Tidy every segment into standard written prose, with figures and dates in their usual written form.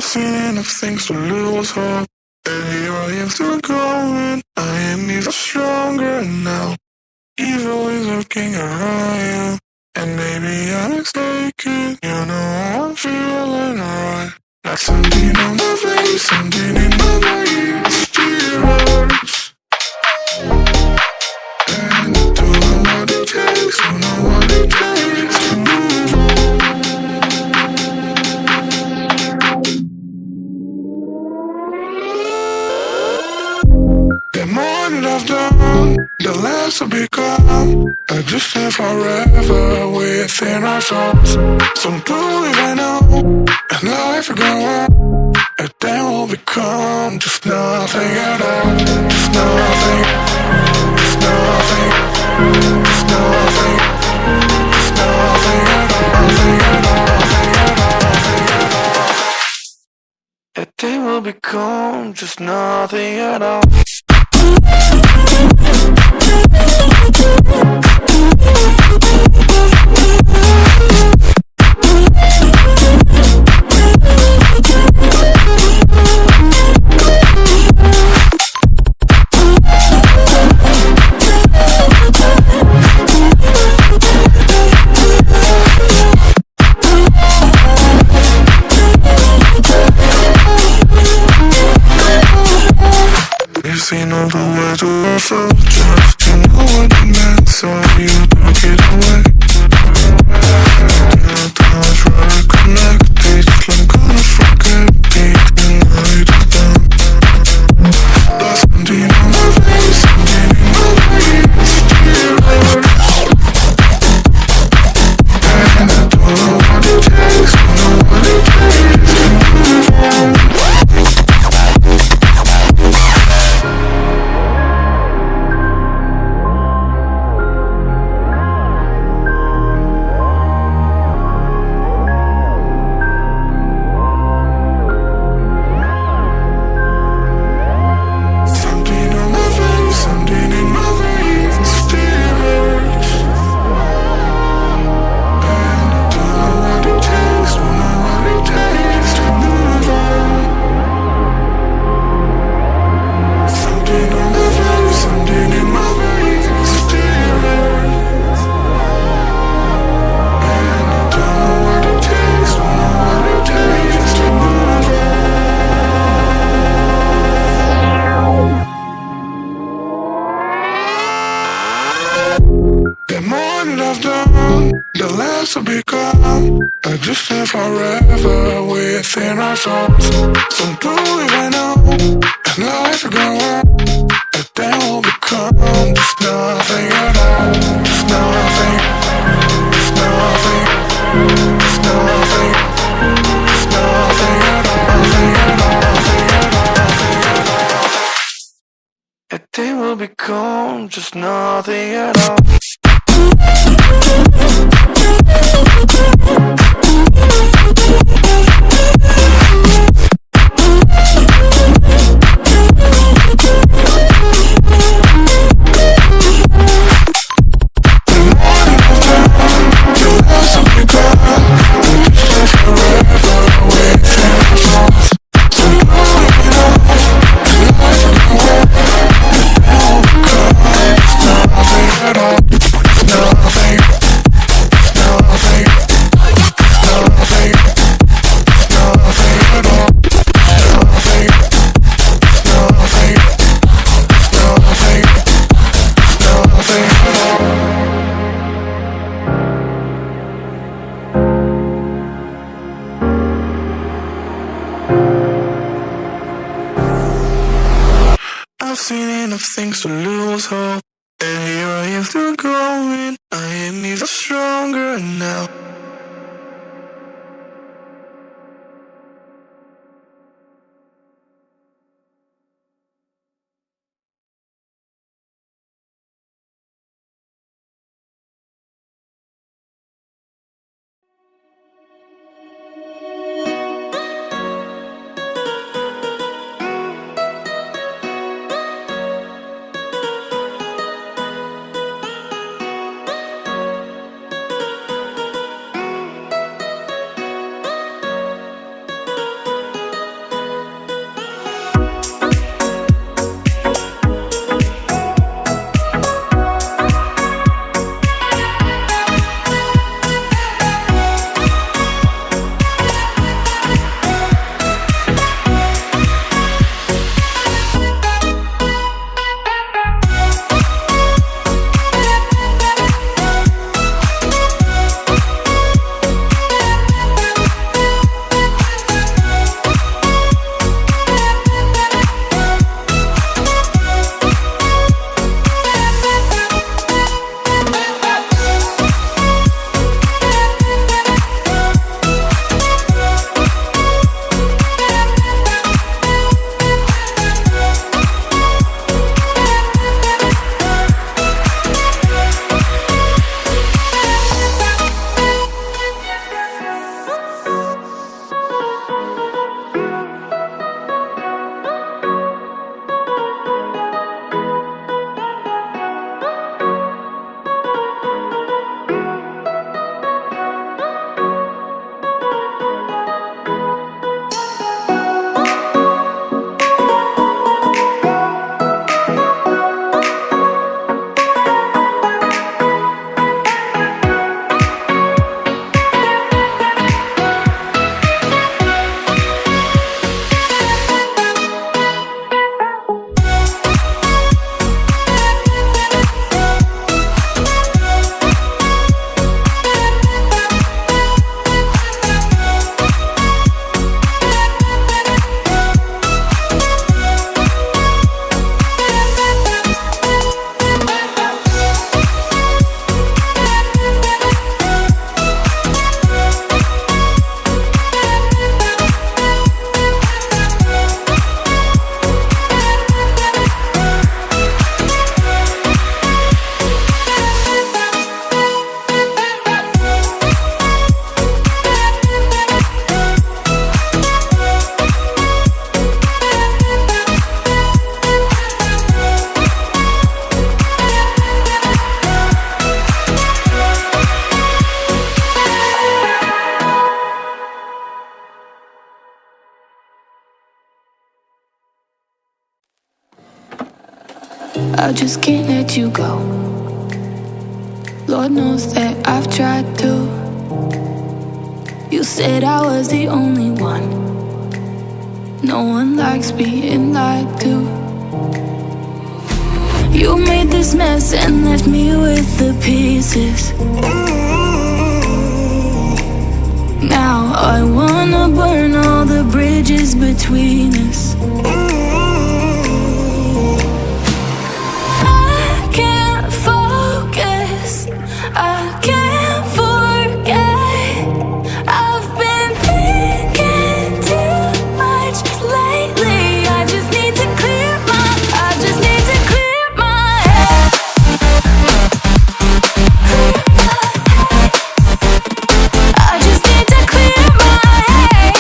seen enough things to lose hope, and here I am still going. I am even stronger now. Evil is lurking around you, and maybe I'm mistaken. You know I'm feeling alright. Like something on my face, something in my veins still hurts. And I don't know what it takes, don't know what it takes to move on. The more that I've done, the less I've become. I just live forever within our souls. Some do I know, and life will go on, and then we'll become just nothing at all. Just nothing, just nothing, just nothing, just nothing at all. Nothing at all, nothing at all, nothing at all. And then we'll become just nothing at all. You've seen all the way to yourself, just to know what it meant, so you don't get away. You're touch where I connect, it's like I'm gonna forget it, and I just don't. There's something on my face, something in my veins, still hurts. And I don't know what it takes, don't know what it takes to move on. The more that I've done, the less I've become. I just live forever within our souls. Some do I know, and life will go on, and then we'll become just nothing at all. Just nothing, just nothing, just nothing, just nothing at all. Nothing at all, nothing at all, nothing at all. And then we'll become just nothing at all. I've seen enough things to lose hope, and here I am still going. I am even stronger now. I just can't let you go. Lord knows that I've tried to. You said I was the only one. No one likes being lied to. You made this mess and left me with the pieces. Now I wanna burn all the bridges between us. I can't focus, I can't forget. I've been thinking too much lately. I just need to clear my, I just need to clear my head. I just need to clear my head.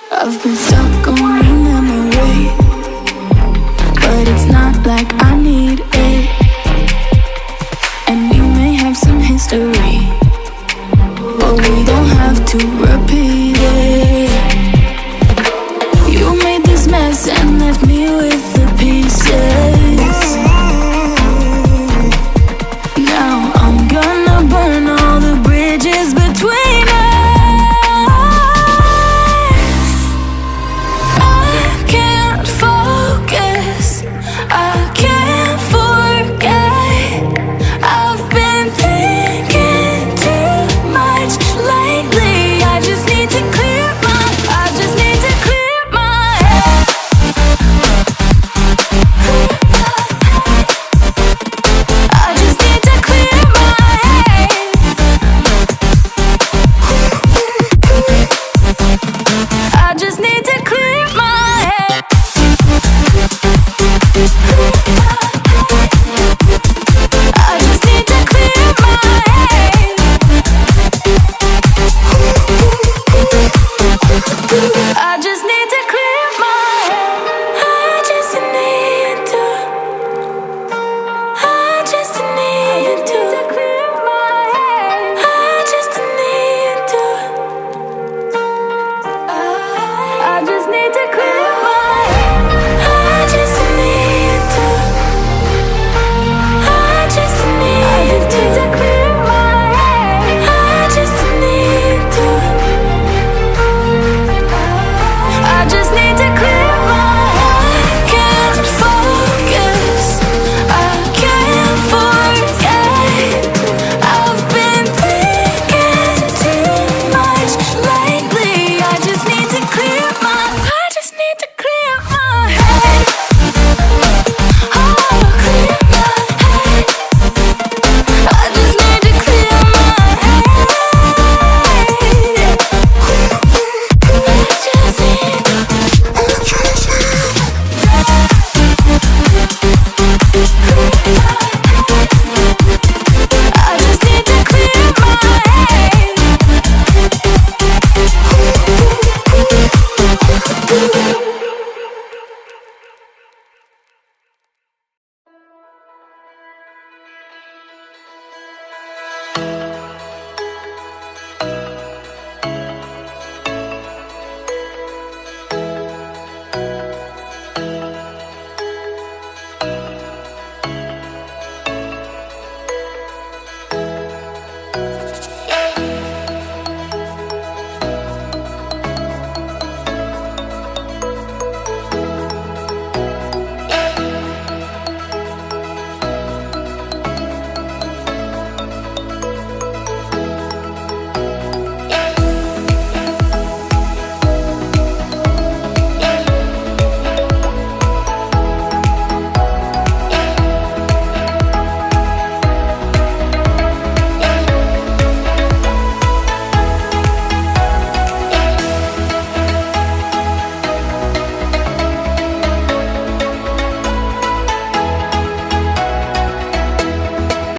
I've been stuck on your memory, but it's not like I need it. And we may have some history.